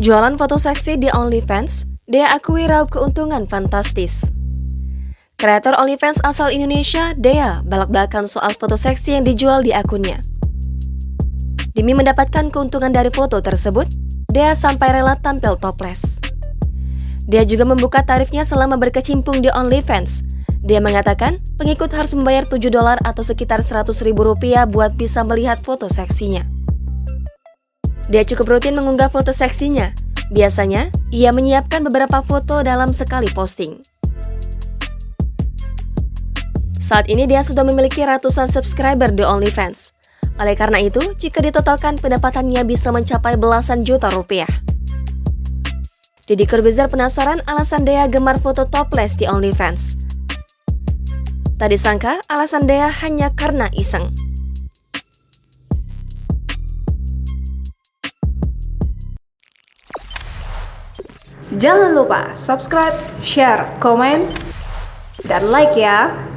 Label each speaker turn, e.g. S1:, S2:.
S1: Jualan foto seksi di OnlyFans, Dea akui raup keuntungan fantastis. Kreator OnlyFans asal Indonesia, Dea, belak-belakan soal foto seksi yang dijual di akunnya. Demi mendapatkan keuntungan dari foto tersebut, Dea sampai rela tampil topless. Dia juga membuka tarifnya selama berkecimpung di OnlyFans. Dia mengatakan pengikut harus membayar $7 atau sekitar Rp100.000 buat bisa melihat foto seksinya. Dia cukup rutin mengunggah foto seksinya. Biasanya, ia menyiapkan beberapa foto dalam sekali posting. Saat ini dia sudah memiliki ratusan subscriber di OnlyFans. Oleh karena itu, jika ditotalkan pendapatannya bisa mencapai belasan juta rupiah. Deddy Corbuzier penasaran alasan Dea gemar foto topless di OnlyFans. Tak disangka alasan Dea hanya karena iseng.
S2: Jangan lupa subscribe, share, komen, dan like ya!